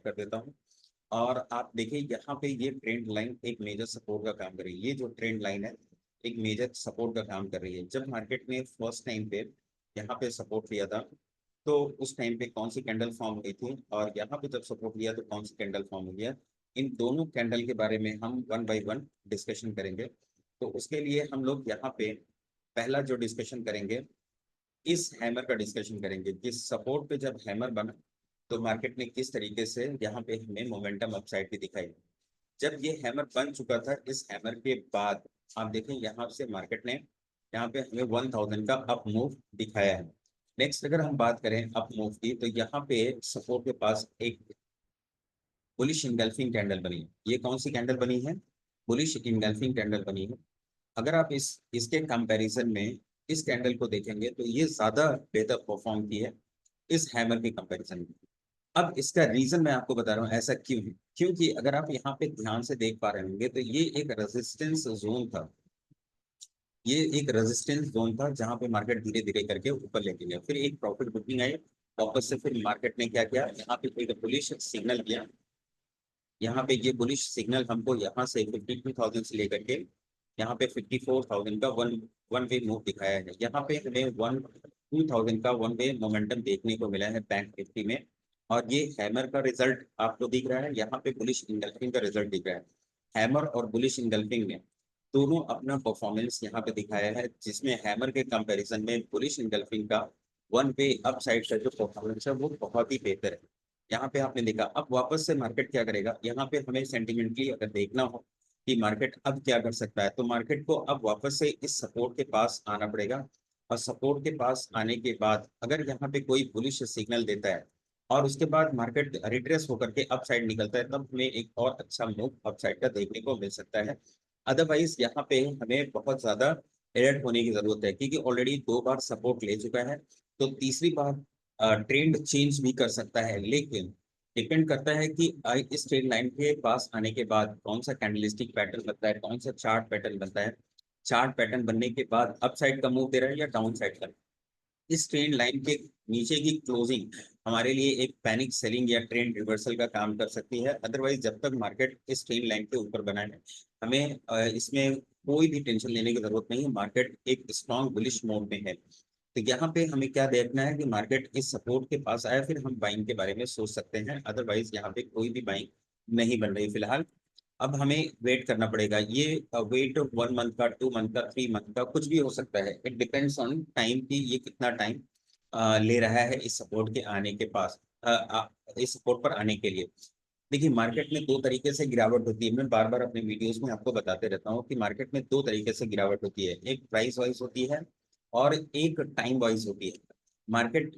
कर देता हूँ। और आप देखिए यहाँ पे ये ट्रेंड लाइन एक मेजर सपोर्ट का काम कर रही है। ये जो ट्रेंड लाइन है एक मेजर सपोर्ट का काम कर रही है। जब मार्केट ने फर्स्ट टाइम पे यहाँ पे सपोर्ट लिया था तो उस टाइम पे कौन सी कैंडल फॉर्म हुई थी, और यहाँ पे जब सपोर्ट लिया तो कौन सी कैंडल फॉर्म हुई है, इन दोनों कैंडल के बारे में हम वन बाय वन डिस्कशन करेंगे। तो उसके लिए हम लोग यहाँ पे पहला जो डिस्कशन करेंगे, इस हैमर का डिस्कशन करेंगे कि सपोर्ट पे जब हैमर बना तो मार्केट ने किस तरीके से यहाँ पे हमें मोमेंटम अपसाइड भी दिखाई। जब ये हैमर बन चुका था, इस हैमर के बाद आप देखें यहाँ से मार्केट ने यहाँ पे हमें 1000 का अप मूव दिखाया है। नेक्स्ट अगर हम बात करें अप मूव की, तो यहाँ पे सपोर्ट के पास एक बुलिश इंगल्फिंग कैंडल बनी है। ये कौन सी कैंडल बनी है? बुलिश इंगल्फिंग कैंडल बनी है। अगर आप इसके कंपैरिजन में इस कैंडल को देखेंगे तो ये ज्यादा बेहतर परफॉर्म की है इस हैमर के कंपैरिजन में। अब इसका रीजन मैं आपको बता रहा हूँ ऐसा क्यों है। क्योंकि अगर आप यहाँ पे ध्यान से देख पा रहे होंगे तो ये एक रेजिस्टेंस जोन था। ये एक रेजिस्टेंस जोन था जहां पे मार्केट धीरे धीरे करके ऊपर लेके गया, फिर एक प्रॉफिट बुकिंग आई। वापस से फिर मार्केट ने क्या किया, यहाँ पे एक बुलिश सिग्नल दिया। यहाँ पे ये बुलिश सिग्नल हमको यहाँ से 52,000 से लेकर के यहाँ पे 54,000 का वन वन वे मूव दिखाया है। यहाँ पे हमें 2,000 का वन वे मोमेंटम देखने को मिला है बैंक निफ्टी में। और ये हैमर का रिजल्ट आपको दिख रहा है, यहाँ पे बुलिश इंगल्फिंग का रिजल्ट दिख रहा है। हैमर और बुलिश इंगल्फिंग में दोनों अपना परफॉर्मेंस यहाँ पे दिखाया है, जिसमें हैमर के कंपैरिजन में बुलिश इंगल्फिंग का वन वे अप साइड का जो परफॉर्मेंस है वो बहुत ही बेहतर है। यहाँ पे आपने देखा। अब वापस से मार्केट क्या करेगा, यहाँ पे हमें सेंटिमेंटली अगर देखना हो कि मार्केट अब क्या कर सकता है, तो मार्केट को अब वापस से इस सपोर्ट के पास आना पड़ेगा। और सपोर्ट के पास आने के बाद अगर यहाँ पे कोई बुलिश सिग्नल देता है और उसके बाद मार्केट रिट्रेस होकर के अप साइड निकलता है, तब हमें एक और अच्छा मूव अप साइड का देखने को मिल सकता है। अदरवाइज यहाँ पे हमें बहुत ज्यादा अलर्ट होने की जरूरत है, क्योंकि ऑलरेडी 2 बार सपोर्ट ले चुका है। तो तीसरी बार ट्रेंड चेंज भी कर सकता है। लेकिन डिपेंड करता है कि इस ट्रेंड लाइन के पास आने के बाद कौन सा कैंडलस्टिक पैटर्न बनता है, कौन सा चार्ट पैटर्न बनता है। चार्ट पैटर्न बनने के बाद अप साइड का मूव दे रहा है या डाउन साइड का। इस ट्रेंड लाइन के नीचे की क्लोजिंग हमारे लिए एक पैनिक सेलिंग या ट्रेंड रिवर्सल का काम कर सकती है। अदरवाइज जब तक मार्केट इस ट्रेंड लाइन के ऊपर बना है, हमें इसमें कोई भी टेंशन लेने की जरूरत नहीं है। मार्केट एक स्ट्रॉन्ग बुलिश मोड में है। तो यहाँ पे हमें क्या देखना है कि मार्केट इस सपोर्ट के पास आया, फिर हम बाइंग के बारे में सोच सकते हैं। अदरवाइज यहाँ पे कोई भी बाइंग नहीं बन रही फिलहाल। अब हमें वेट करना पड़ेगा। ये वेट 1 मंथ का, 2 मंथ का, 3 मंथ का कुछ भी हो सकता है। इट डिपेंड्स ऑन टाइम की ये कितना टाइम ले रहा है इस सपोर्ट के आने के पास, इस सपोर्ट पर आने के लिए। देखिए मार्केट में 2 तरीके से गिरावट होती है। मैं बार बार अपने वीडियोस में आपको बताते रहता हूँ कि मार्केट में 2 तरीके से गिरावट होती है, एक प्राइस वाइज होती है और एक टाइम वाइज होती है। मार्केट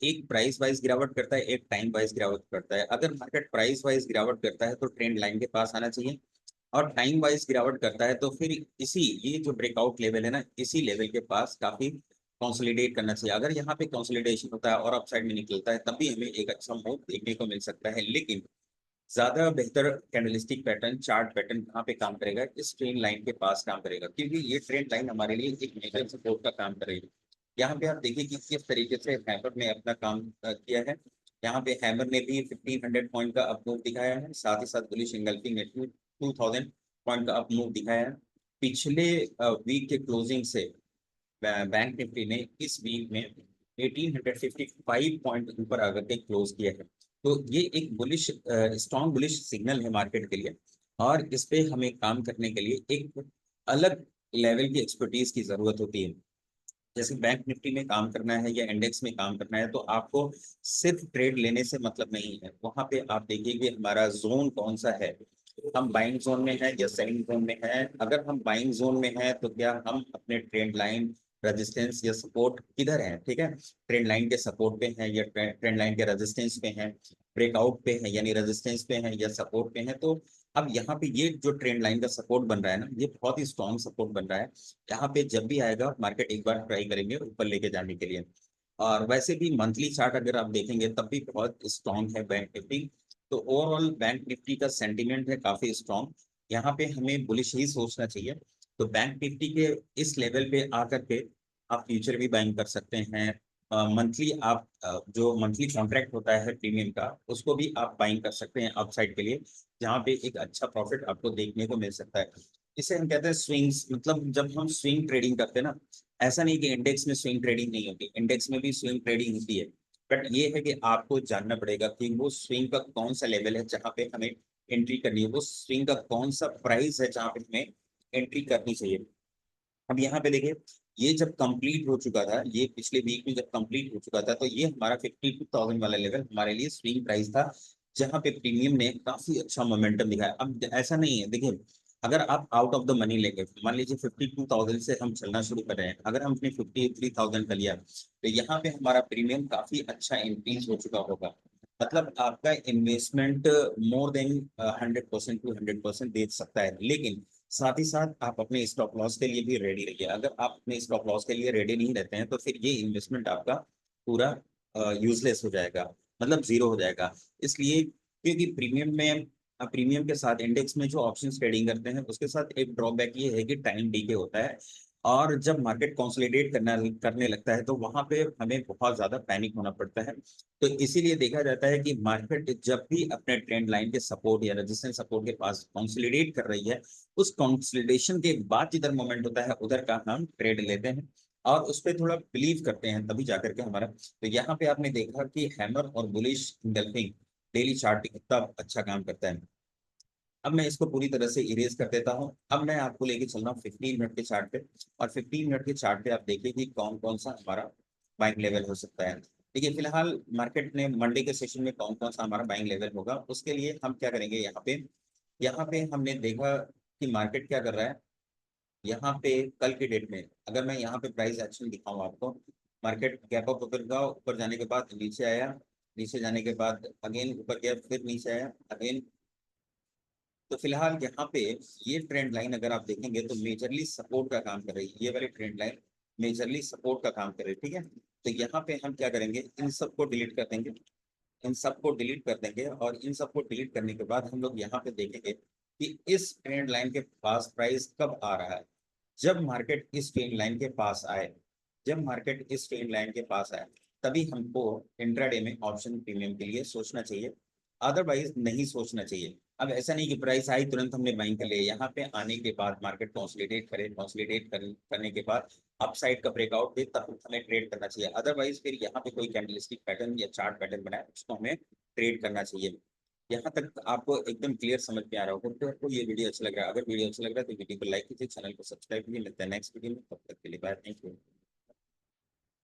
एक प्राइस वाइज गिरावट करता है, एक टाइम वाइज गिरावट करता है। अगर मार्केट प्राइस वाइज गिरावट करता है तो ट्रेंड लाइन के पास आना चाहिए, और टाइम वाइज गिरावट करता है तो फिर इसी ये जो ब्रेकआउट लेवल है ना, इसी लेवल के पास काफी कंसोलिडेट करना चाहिए। अगर यहाँ पे कंसोलिडेशन होता है और अपसाइड में निकलता है तब भी हमें एक अच्छा मूव देखने को मिल सकता है। लेकिन ज्यादा बेहतर कैंडलिस्टिक पैटर्न, चार्ट पैटर्न कहाँ पे काम करेगा, इस ट्रेंड लाइन के पास काम करेगा, क्योंकि ये ट्रेंड लाइन हमारे लिए एक मेजर सपोर्ट का काम करेगी। यहाँ पे आप देखिए कि किस तरीके से हैमर ने अपना काम किया है। यहाँ पे हैमर ने भी 1500 पॉइंट का अप मूव दिखाया है, साथ ही साथ बुलिश इंगल्फिंग ने 2000 पॉइंट का अप मूव दिखाया है। पिछले वीक के क्लोजिंग से बैंक निफ्टी ने इस वीक में 1855 पॉइंट ऊपर आकर के क्लोज किया है। तो ये एक बुलिश, स्ट्रॉन्ग बुलिश सिग्नल है मार्केट के लिए। और इस पे हमें काम करने के लिए एक अलग लेवल की एक्सपर्टीज की जरूरत होती है। जैसे बैंक निफ्टी में काम करना है या इंडेक्स में काम करना है तो आपको सिर्फ ट्रेड लेने से मतलब नहीं है। वहां पे आप देखिए कि हमारा जोन कौन सा है, हम बाइंग जोन में है या सेलिंग जोन में है। अगर हम बाइंग जोन में है तो क्या हम अपने ट्रेंड लाइन, रेजिस्टेंस या सपोर्ट किधर है, ठीक है, ट्रेंड लाइन के सपोर्ट पे है या ट्रेंड लाइन के रेजिस्टेंस पे है, ब्रेकआउट पे है यानी रेजिस्टेंस पे है या सपोर्ट पे है। तो अब यहाँ पे ये जो ट्रेंड लाइन का सपोर्ट बन रहा है ना, ये बहुत ही स्ट्रॉन्ग सपोर्ट बन रहा है। यहाँ पे जब भी आएगा मार्केट एक बार ट्राई करेंगे ऊपर लेके जाने के लिए। और वैसे भी मंथली चार्ट अगर आप देखेंगे तब भी बहुत स्ट्रॉन्ग है बैंक निफ्टी। तो ओवरऑल बैंक निफ्टी का सेंटीमेंट है काफी स्ट्रॉन्ग। यहाँ पे हमें बुलिश ही सोचना चाहिए। तो बैंक निफ्टी के इस लेवल पे आकर के आप फ्यूचर भी बाइंग कर सकते हैं। मंथली आप जो मंथली कॉन्ट्रैक्ट होता है प्रीमियम का, उसको भी आप बाइंग कर सकते हैं अपसाइड के लिए, जहाँ पे एक अच्छा प्रॉफिट आपको देखने को मिल सकता है। इसे हम कहते हैं स्विंग्स। मतलब जब हम स्विंग ट्रेडिंग करते हैं ना, ऐसा नहीं कि इंडेक्स में स्विंग ट्रेडिंग नहीं होती, इंडेक्स में भी स्विंग ट्रेडिंग होती है। बट ये है कि आपको जानना पड़ेगा कि वो स्विंग का कौन सा लेवल है जहाँ पे हमें एंट्री करनी है, वो स्विंग का कौन सा प्राइस है जहाँ पे हमें एंट्री करनी चाहिए। अब यहाँ पे देखिए, ये जब कंप्लीट हो चुका था, ये पिछले वीक में जब कंप्लीट हो चुका था, तो ये हमारा 52,000 वाला लेवल हमारे लिए स्विंग प्राइस था, जहाँ पे प्रीमियम ने काफी अच्छा मोमेंटम दिखाया। अब ऐसा नहीं है, देखिए अगर आप आउट ऑफ द मनी लेंगे, मान लीजिए 52,000 से हम चलना शुरू कर रहे हैं, अगर हमने 53,000 का लिया, तो यहाँ पे हमारा प्रीमियम काफी अच्छा इंक्रीज हो चुका होगा। मतलब आपका इन्वेस्टमेंट मोर देन 100% टू 100% दे सकता है। लेकिन साथ ही साथ आप अपने स्टॉप लॉस के लिए भी रेडी रहिए। अगर आप अपने स्टॉप लॉस के लिए रेडी नहीं रहते हैं, तो फिर ये इन्वेस्टमेंट आपका पूरा यूजलेस हो जाएगा, मतलब जीरो हो जाएगा। इसलिए क्योंकि प्रीमियम के साथ इंडेक्स में जो ऑप्शन ट्रेडिंग करते हैं, उसके साथ एक ड्रॉबैक ये है कि टाइम डीके होता है। और जब मार्केट कंसोलिडेट करने लगता है, तो वहां पे हमें बहुत ज्यादा पैनिक होना पड़ता है। तो इसीलिए देखा जाता है कि मार्केट जब भी अपने ट्रेंड लाइन के सपोर्ट या रेजिस्टेंस सपोर्ट के पास कंसोलिडेट कर रही है, उस कंसोलिडेशन के बाद जिधर मोमेंट होता है, उधर का हम ट्रेड लेते हैं और उस पर थोड़ा बिलीव करते हैं, तभी जाकर के हमारा। तो यहाँ पे आपने देखा कि हैमर और बुलिश इंगल्फिंग डेली चार्ट कितना अच्छा काम करता है। अब मैं इसको पूरी तरह से इरेज कर देता हूँ। अब मैं आपको लेके चल रहा हूँ 15 मिनट के चार्ट पे। और 15 मिनट के चार्ट पे आप देखिए कि कौन कौन सा हमारा बाइंग लेवल हो सकता है। देखिए फिलहाल मार्केट ने मंडे के सेशन में कौन कौन सा हमारा बाइंग लेवल होगा, उसके लिए हम क्या करेंगे। यहाँ पे हमने देखा कि मार्केट क्या कर रहा है। यहाँ पे कल के डेट में अगर मैं यहाँ पे प्राइस एक्शन दिखाऊं आपको, मार्केट गैप अप ऊपर का, ऊपर जाने के बाद नीचे आया, नीचे जाने के बाद अगेन ऊपर गया, फिर नीचे आया अगेन। तो फिलहाल यहाँ पे ये ट्रेंड लाइन अगर आप देखेंगे तो मेजरली सपोर्ट का काम कर रही है, ये वाली ट्रेंड लाइन मेजरली सपोर्ट का काम कर रही है। ठीक है, तो यहाँ पे हम क्या करेंगे, इन सबको डिलीट कर देंगे, इन सबको डिलीट कर देंगे। और इन सबको डिलीट करने के बाद हम लोग यहाँ पे देखेंगे कि इस ट्रेंड लाइन के पास प्राइस कब आ रहा है। जब मार्केट इस ट्रेंड लाइन के पास आए, जब मार्केट इस ट्रेंड लाइन के पास आए, तभी हमको इंट्राडे में ऑप्शन प्रीमियम के लिए सोचना चाहिए, अदरवाइज नहीं सोचना चाहिए। अब ऐसा नहीं कि प्राइस आई तुरंत हमने बाइंग कर लिया, यहाँ पे आने के बाद मार्केट कंसोलिडेट करे, करने के बाद अपसाइड का ब्रेकआउट दे, तब हमें ट्रेड करना चाहिए। अदरवाइज फिर यहाँ पे कोई कैंडलस्टिक पैटर्न या चार्ट पैटर्न बनाए, उसको हमें ट्रेड करना चाहिए। यहाँ तक आपको एकदम क्लियर समझ में आ रहा होगा। तो आपको ये वीडियो अच्छा लग रहा है, अगर वीडियो अच्छा लग रहा है तो वीडियो को लाइक कीजिए, चैनल को सब्सक्राइब कीजिए। मिलते हैं नेक्स्ट वीडियो में, तब तक के लिए बाय, थैंक यू।